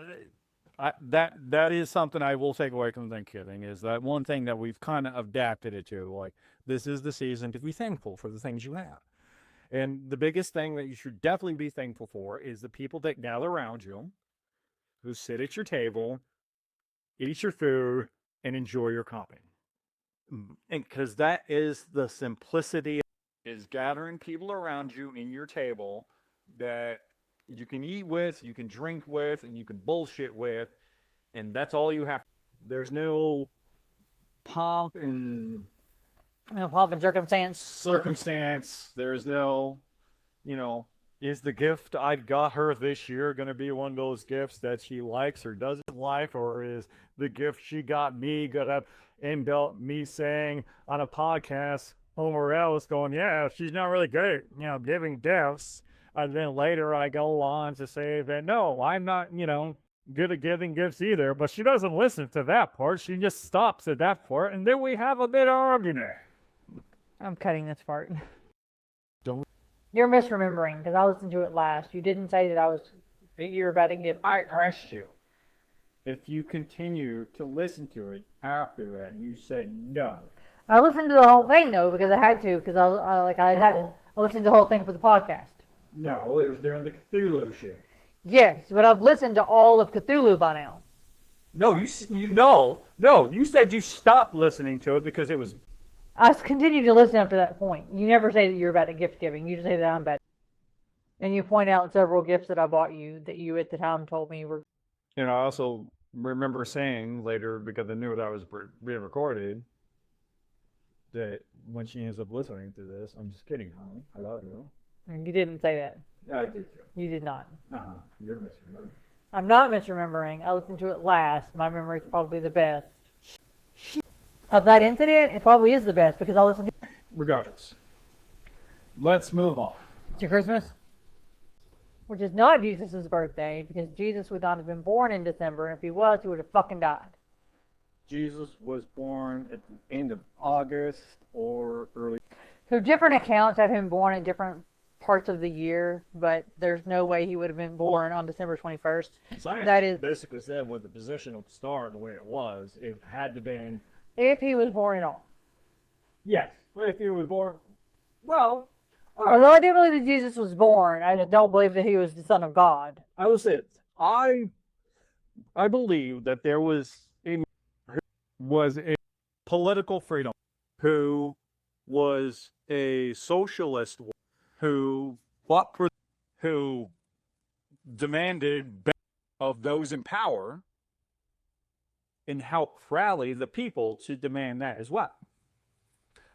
that is something I will take away from Thanksgiving, is that one thing that we've kind of adapted it to. Like, this is the season to be thankful for the things you have. And the biggest thing that you should definitely be thankful for is the people that gather around you, who sit at your table, eat your food, and enjoy your company. And because that is the simplicity, is gathering people around you in your table that you can eat with, you can drink with, and you can bullshit with, and that's all you have. There's no pomp and circumstance. There's no, is the gift I got her this year going to be one of those gifts that she likes or doesn't like, or is the gift she got me going to end up me saying on a podcast somewhere else going, yeah, she's not really good at, giving gifts. And then later I go on to say that, no, I'm not, good at giving gifts either, but she doesn't listen to that part. She just stops at that part, and then we have a bit of argument. I'm cutting this part. Don't. You're misremembering, because I listened to it last. You didn't say that you were about to give. I asked you if you continue to listen to it after that, and you said no. I listened to the whole thing, though, because I had to, because I listened to the whole thing for the podcast. No, it was during the Cthulhu shit. Yes, but I've listened to all of Cthulhu by now. No, you said you stopped listening to it because it was. I continue to listen up to that point. You never say that you're about to gift giving. You just say that I'm bad. And you point out several gifts that I bought you that you at the time told me were. I also remember saying later, because I knew that was being recorded, that when she ends up listening to this, I'm just kidding, honey. I love you. You didn't say that. Yeah, I did. You did not. You're misremembering. I'm not misremembering. I listened to it last. My memory's probably the best. Of that incident, it probably is the best because I listened to. Regardless, let's move on. To Christmas, which is not Jesus' birthday, because Jesus would not have been born in December, and if he was, he would have fucking died. Jesus was born at the end of August or early. So different accounts have him born at different parts of the year, but there's no way he would have been born on December 21st. Science that is basically said with the position of the star the way it was, it had to been. If he was born at all. Yes, if he was born. Well, although I do believe that Jesus was born, I don't believe that he was the Son of God. I will say this. I believe that there was a political freedom who was a socialist who fought for, who demanded of those in power and helped rally the people to demand that as well.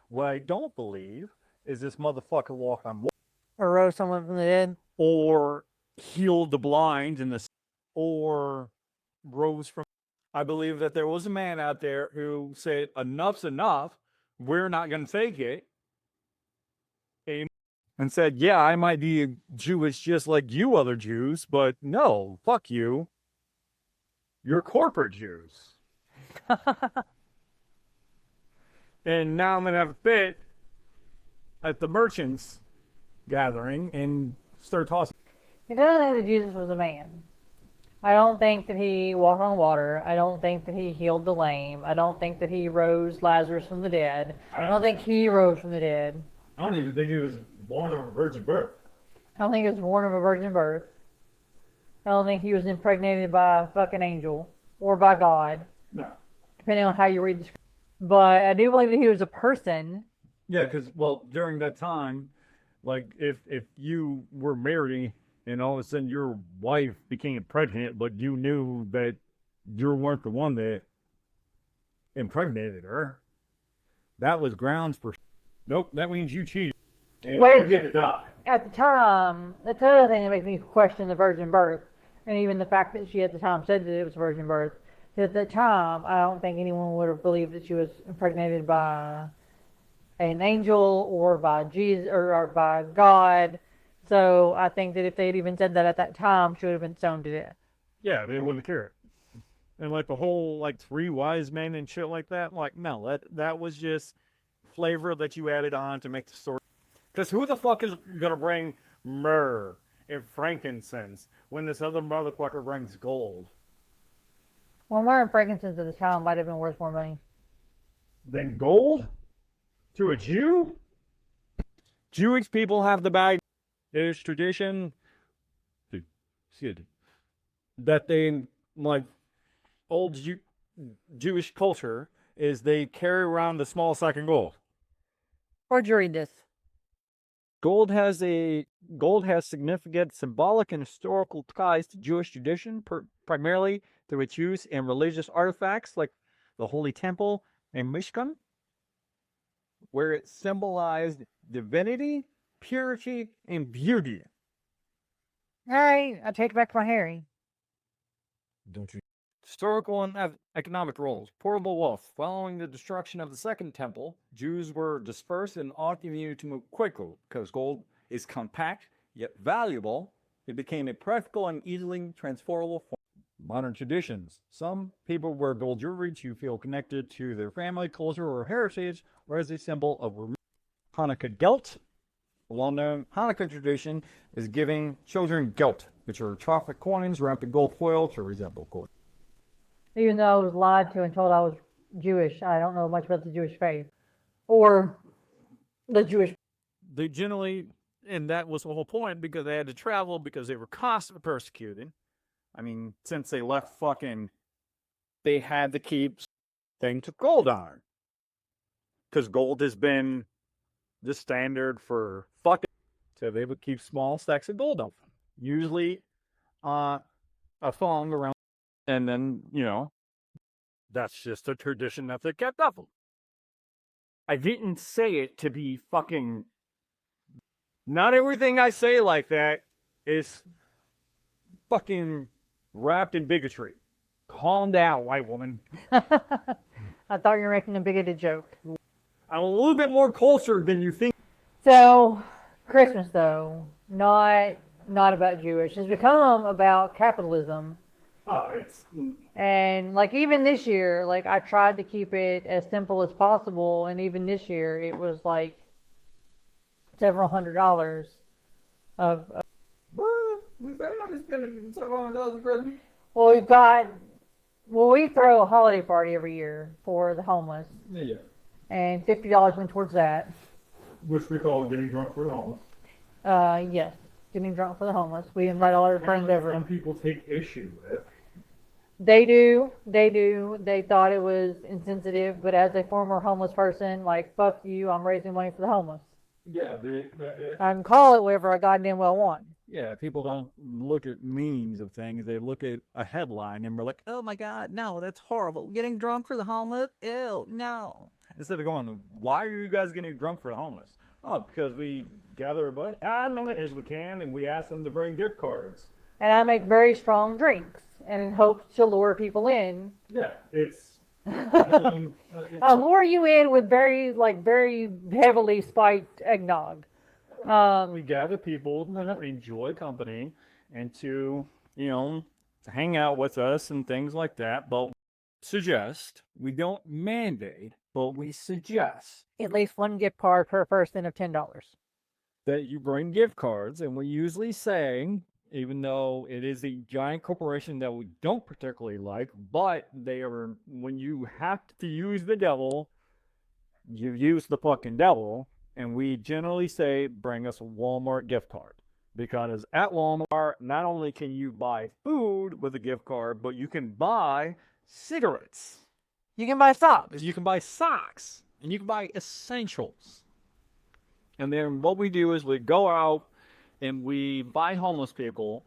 What I don't believe is this motherfucker walked on water. Or rose someone from the dead. Or healed the blind in the, or rose from. I believe that there was a man out there who said, enough's enough. We're not going to fake it. And said, yeah, I might be Jewish just like you other Jews, but no, fuck you. You're corporate Jews. And now I'm going to have a fit at the merchants gathering and start tossing. It doesn't know that Jesus was a man. I don't think that he walked on water. I don't think that he healed the lame. I don't think that he rose Lazarus from the dead. I don't think he rose from the dead. I don't even think he was born of a virgin birth. I don't think he was born of a virgin birth. I don't think he was impregnated by a fucking angel or by God. No. Depending on how you read the scripture. But I do believe that he was a person. Yeah, because, well, during that time, like, if you were married and all of a sudden your wife became pregnant, but you knew that you weren't the one that impregnated her, that was grounds for, nope, that means you cheated. Wait, you get to die. at the time, that's the other thing that makes me question the virgin birth. And even the fact that she at the time said that it was virgin birth. At that time, I don't think anyone would have believed that she was impregnated by an angel or by Jesus or by God. So I think that if they had even said that at that time, she would have been stoned to death. Yeah, they wouldn't care. And like the whole like 3 wise men and shit like that, like no, that was just flavor that you added on to make the story. Because who the fuck is gonna bring myrrh and frankincense when this other motherfucker brings gold? Well, myrrh and frankincense at the time might have been worth more money. Then gold? To a Jew? Jewish people have the bag. There's tradition that they, like, old Jewish culture is they carry around the small sack of gold. Where'd you read this? Gold has significant symbolic and historical ties to Jewish tradition, primarily through its use in religious artifacts like the Holy Temple and Mishkan, where it symbolized divinity, purity, and beauty. All right, I take back my Harry. Don't you? Historical and economic roles. Portable wealth. Following the destruction of the Second Temple, Jews were dispersed and often needed to move quickly because gold is compact yet valuable. It became a practical and easily transferable form. Modern traditions. Some people wear gold jewelry to feel connected to their family, culture, or heritage, or as a symbol of Hanukkah gelt. A well-known Hanukkah tradition is giving children gelt, which are chocolate coins wrapped in gold foil to resemble gold. Even though I was lied to and told I was Jewish, I don't know much about the Jewish faith. Or the Jewish. They generally, and that was the whole point, because they had to travel because they were constantly persecuted. I mean, since they left they had to keep things of gold on. Because gold has been the standard for fucking. So they would keep small stacks of gold up. Usually a thong around. And then, that's just a tradition that they kept up. I didn't say it to be fucking. Not everything I say like that is fucking wrapped in bigotry. Calm down, white woman. I thought you were making a bigoted joke. I'm a little bit more cultured than you think. So, Christmas though, not about Jewish. It's become about capitalism. Oh, And like even this year, like I tried to keep it as simple as possible, and even this year it was like several $100s of We better not be spending $700 on Christmas. we throw a holiday party every year for the homeless, Yeah. and $50 went towards that. Which we call getting drunk for the homeless. Yes, getting drunk for the homeless. We invite all our friends over. Some people take issue with. They do. They thought it was insensitive, but as a former homeless person, like, fuck you, I'm raising money for the homeless. Yeah. I can call it whatever I goddamn well want. Yeah, people don't look at meanings of things. They look at a headline and we're like, oh my God, no, that's horrible. Getting drunk for the homeless? Ew, no. Instead of going, why are you guys getting drunk for the homeless? Oh, because we gather about as many as we can, and we ask them to bring gift cards. And I make very strong drinks and hope to lure people in. Yeah, it's. I'll lure you in with very heavily spiked eggnog. We gather people that enjoy company and to hang out with us and things like that. But suggest, we don't mandate, but we suggest At least one gift card per person of $10. that you bring gift cards. And we usually say, even though it is a giant corporation that we don't particularly like, but they are, when you have to use the devil, you use the fucking devil. And we generally say, bring us a Walmart gift card. Because at Walmart, not only can you buy food with a gift card, but you can buy cigarettes. You can buy socks. You can buy socks. And you can buy essentials. And then what we do is we go out and we buy homeless people.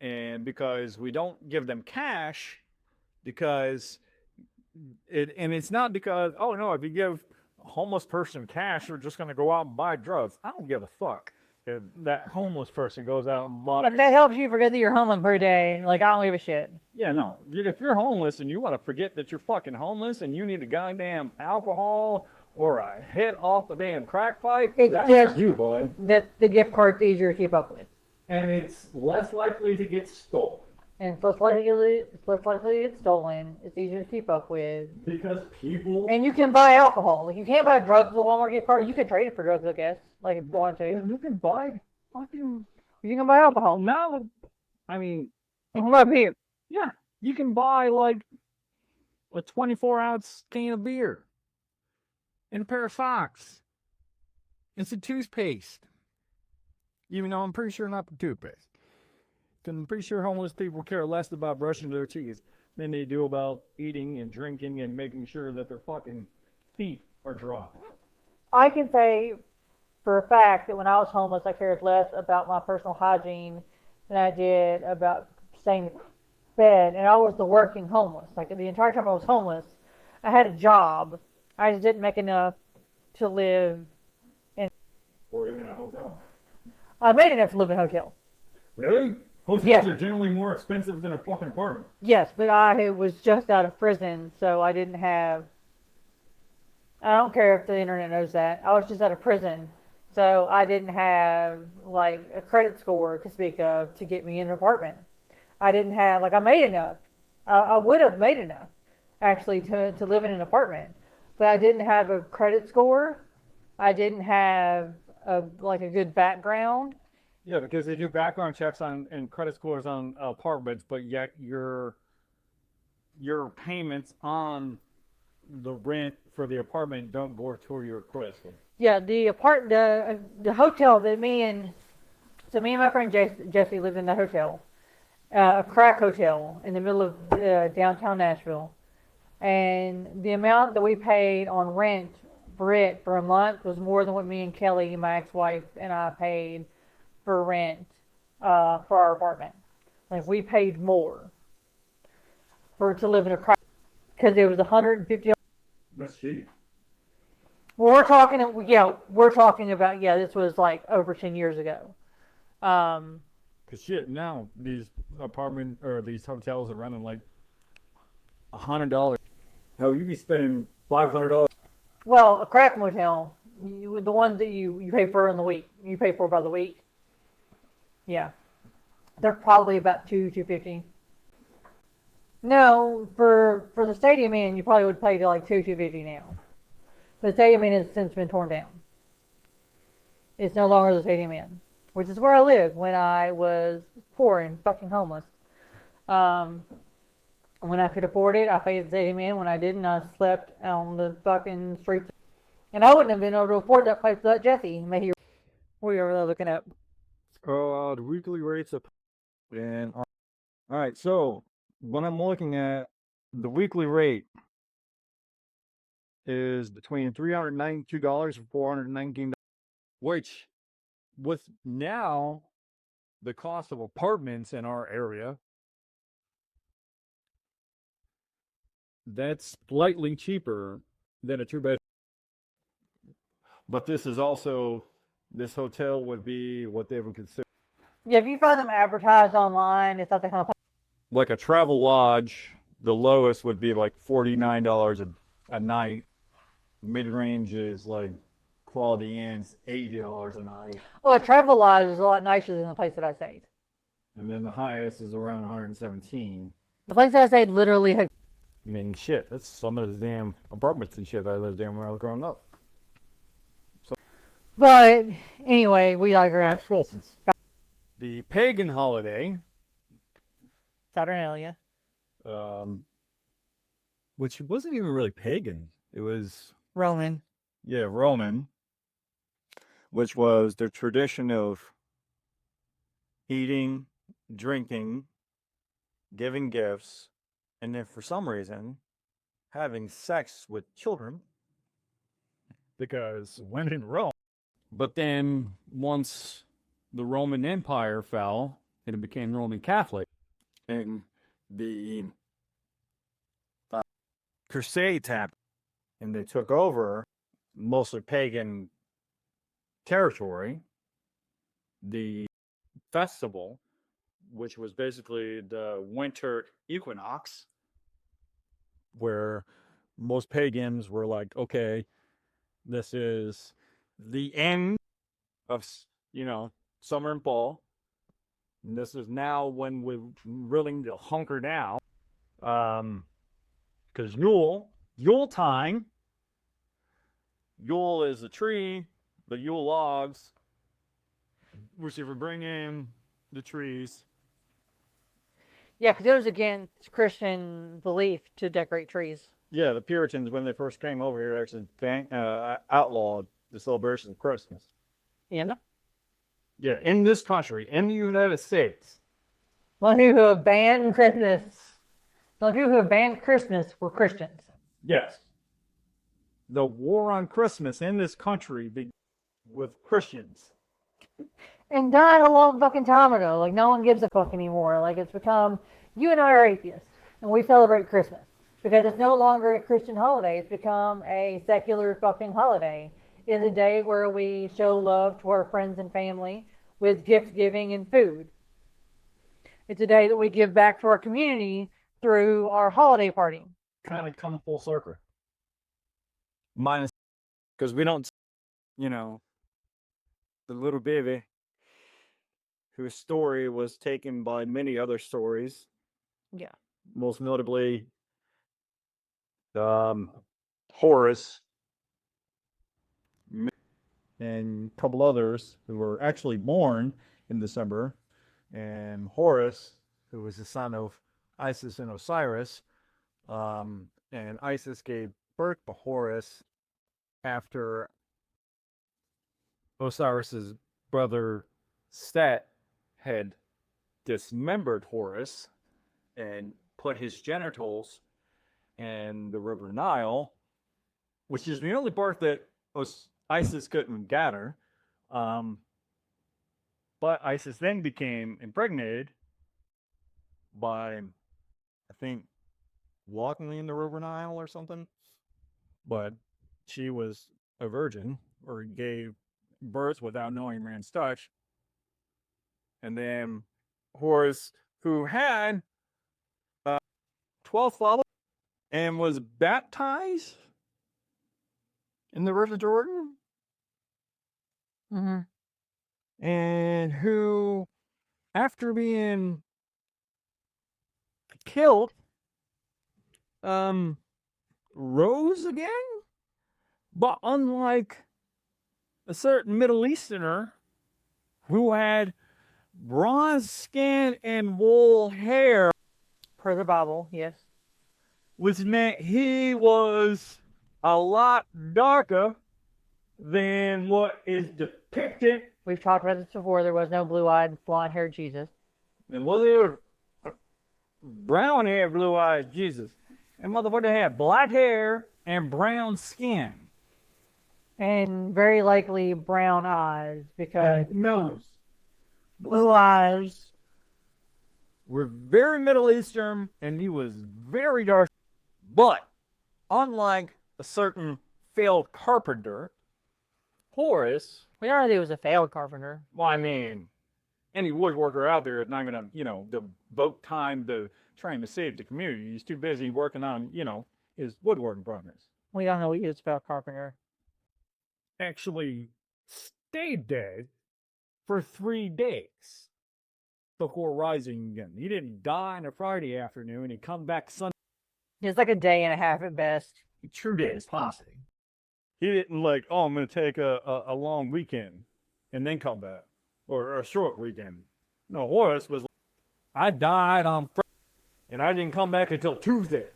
And because we don't give them cash, because it's not because, oh no, if you give a homeless person cash, they're just going to go out and buy drugs. I don't give a fuck if that homeless person goes out and buys. But that helps you forget that you're homeless per day. Like, I don't give a shit. Yeah, no. If you're homeless and you want to forget that you're fucking homeless and you need a goddamn alcohol or a hit off the damn crack pipe, that's you, boy. That the gift card's easier to keep up with. And it's less likely to get stolen. And it's less likely to get stolen. It's easier to keep up with. Because people... And you can buy alcohol. Like, you can't buy drugs with a Walmart gift card. You can trade it for drugs, I guess. Like, if you want to. You can buy fucking... You can buy alcohol. No, I mean... What beer? Yeah, you can buy, like, a 24-ounce can of beer. And a pair of socks. And some toothpaste. Even though I'm pretty sure not the toothpaste. Because I'm pretty sure homeless people care less about brushing their teeth than they do about eating and drinking and making sure that their fucking feet are dry. I can say for a fact that when I was homeless, I cared less about my personal hygiene than I did about staying in bed. And I was the working homeless. Like, the entire time I was homeless, I had a job. I just didn't make enough to live in. Or even a hotel. I made enough to live in a hotel. Really? Hotels Yes. are generally more expensive than a fucking apartment. Yes, but I was just out of prison, so I didn't have... I don't care if the internet knows that. I was just out of prison, so I didn't have, like, a credit score to speak of to get me an apartment. I didn't have... Like, I made enough. I would have made enough, actually, to live in an apartment. But I didn't have a credit score. I didn't have, a good background. Yeah, because they do background checks on and credit scores on apartments, but yet your payments on the rent for the apartment don't go toward your credit score. Yeah, the hotel that me and my friend Jesse lived in the hotel, a crack hotel in the middle of downtown Nashville, and the amount that we paid on rent for it for a month was more than what me and Kelly, my ex-wife, and I paid for rent for our apartment. Like, we paid more to live in a crack because it was $150. That's cheap. Well, we're talking about, this was like over 10 years ago. Cause shit, now these apartment or these hotels are running like $100. Hell, you be spending $500. Well, a crack motel, the ones that you pay for in the week, you pay for by the week. Yeah, they're probably about $250. No, for the Stadium Inn, you probably would pay to like $250 now. But the Stadium Inn has since been torn down. It's no longer the Stadium Inn, which is where I lived when I was poor and fucking homeless. When I could afford it, I paid the Stadium Inn. When I didn't, I slept on the fucking streets. And I wouldn't have been able to afford that place without Jesse. Maybe we were looking up. The weekly rates of and all right. So what I'm looking at, the weekly rate is between $392 and $419, which with now the cost of apartments in our area, that's slightly cheaper than a two-bed. But this is also, this hotel would be what they would consider Yeah, if you find them advertised online, it's not the kind of like a travel lodge. The lowest would be like $49 a night. Mid range is like Quality Inn's $80 a night. well, a travel lodge is a lot nicer than the place that I stayed. And then the highest is around 117. The place that I stayed literally had. I mean, shit, that's some of the damn apartments and shit I lived in when I was growing up. But anyway, we digress. The pagan holiday, Saturnalia. which wasn't even really pagan. It was, Roman. yeah, Roman, which was the tradition of eating, drinking, giving gifts, and then for some reason, having sex with children. Because when in Rome. But then once the Roman Empire fell and it became Roman Catholic, and the Crusades happened, and they took over mostly pagan territory, the festival, which was basically the winter equinox, where most pagans were like, okay, this is the end of, summer and fall. And this is now when we're really need to hunker down. Because Yule time, Yule is a tree, the Yule logs, which if we bring in the trees. Yeah, because it was against Christian belief to decorate trees. Yeah, the Puritans, when they first came over here, actually outlawed the celebration of Christmas. And Yeah, in this country, in the United States. the only people who have banned Christmas. The only people who have banned Christmas were Christians. Yes. The war on Christmas in this country began with Christians. And died a long fucking time ago. Like, no one gives a fuck anymore. Like, it's become, you and I are atheists, and we celebrate Christmas. Because it's no longer a Christian holiday. It's become a secular fucking holiday. It's a day where we show love to our friends and family with gift giving and food. It's a day that we give back to our community through our holiday party. Kind of come full circle. Minus, because we don't, the little baby whose story was taken by many other stories. Yeah. Most notably, Horace and a couple others who were actually born in December. And Horus, who was the son of Isis and Osiris, and Isis gave birth to Horus after Osiris's brother Set had dismembered Horus and put his genitals in the river Nile, which is the only part that Isis couldn't gather. But Isis then became impregnated by, I think, walking in the river Nile or something. But she was a virgin, or gave birth without knowing man's touch. And then Horus, who had 12 followers and was baptized in the river Jordan. Mm-hmm. And who, after being killed, rose again. But unlike a certain Middle Easterner who had bronze skin and wool hair, Per the Bible, yes. which meant he was a lot darker than what is depicted. We've talked about this before. There was no blue-eyed, blonde-haired Jesus. And was he a brown-haired, blue-eyed Jesus? And motherfucker had black hair and brown skin. And very likely brown eyes, because Nose. Blue eyes. Were very Middle Eastern, and he was very dark. But, unlike a certain failed carpenter Horace, We already was a failed carpenter. well, I mean, any woodworker out there is not going to, devote time to trying to save the community. He's too busy working on, his woodworking projects. We don't know he was a failed carpenter. Actually stayed dead for 3 days before rising again. He didn't die on a Friday afternoon. He come back Sunday. It's like a day and a half at best. 2 days, possibly. He didn't I'm going to take a long weekend and then come back. Or a short weekend. No, Horace was I died on Friday, and I didn't come back until Tuesday.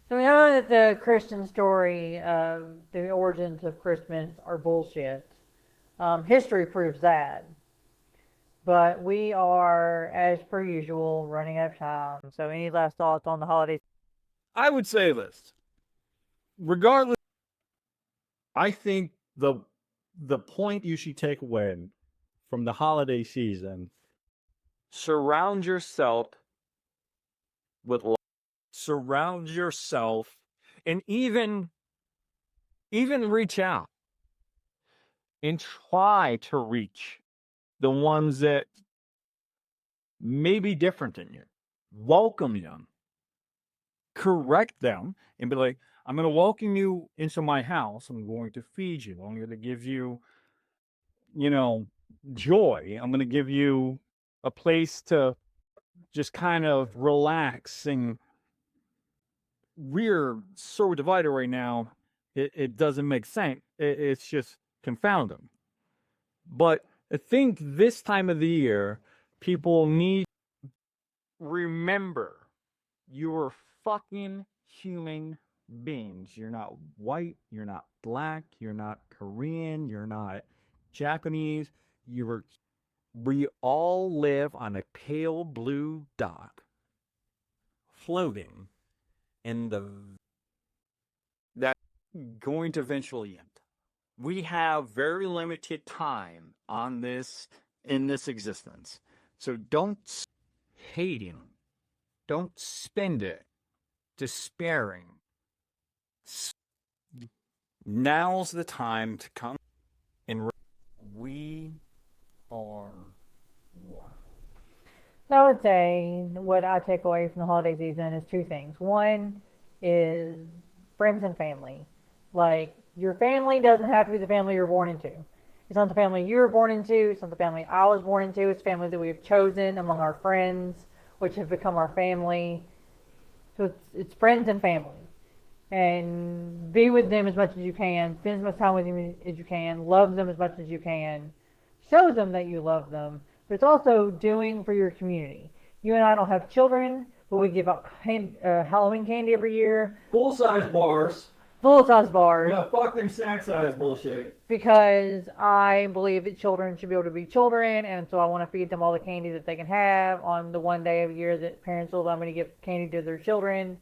So we know that the Christian story of the origins of Christmas are bullshit. History proves that. But we are, as per usual, running out of time. So any last thoughts on the holidays? I would say this. Regardless, I think the point you should take away from the holiday season, surround yourself with love. Surround yourself, and even reach out and try to reach the ones that may be different than you. Welcome them, correct them, and be like, I'm going to welcome you into my house. I'm going to feed you. I'm going to give you, joy. I'm going to give you a place to just kind of relax. And we're so divided right now, it doesn't make sense. It's just confounding. But I think this time of the year, people need to remember you're fucking human beings. You're not white, you're not black, you're not Korean, you're not Japanese. We all live on a pale blue dot floating in that's going to eventually end. We have very limited time on in this existence. So don't hating. Don't spend it despairing. Now's the time to come and we are one. I would say what I take away from the holiday season is two things. One is friends and family. Like, your family doesn't have to be the family you're born into. It's not the family you were born into. It's not the family I was born into. It's family that we have chosen among our friends, which have become our family. So it's friends and family. And be with them as much as you can. Spend as much time with them as you can. Love them as much as you can. Show them that you love them. But it's also doing for your community. You and I don't have children, but we give out Halloween candy every year. Full-size bars. Full-size bars. Yeah, fuck them snack-size bullshit. Because I believe that children should be able to be children, and so I want to feed them all the candy that they can have on the one day of the year that parents will allow me to give candy to their children.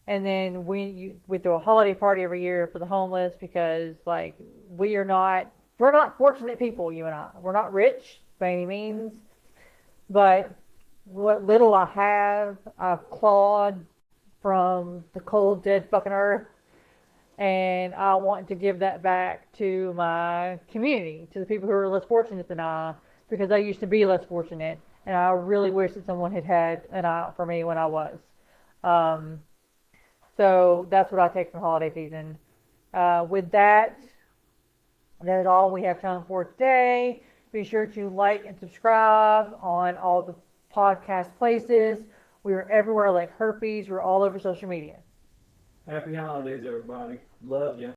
And then we throw a holiday party every year for the homeless because, we're not fortunate people, you and I. We're not rich by any means, but what little I have, I've clawed from the cold, dead fucking earth, and I want to give that back to my community, to the people who are less fortunate than I, because I used to be less fortunate, and I really wish that someone had an eye out for me when I was. So that's what I take from holiday season. With that is all we have time for today. Be sure to like and subscribe on all the podcast places. We are everywhere like herpes. We're all over social media. Happy holidays, everybody. Love you.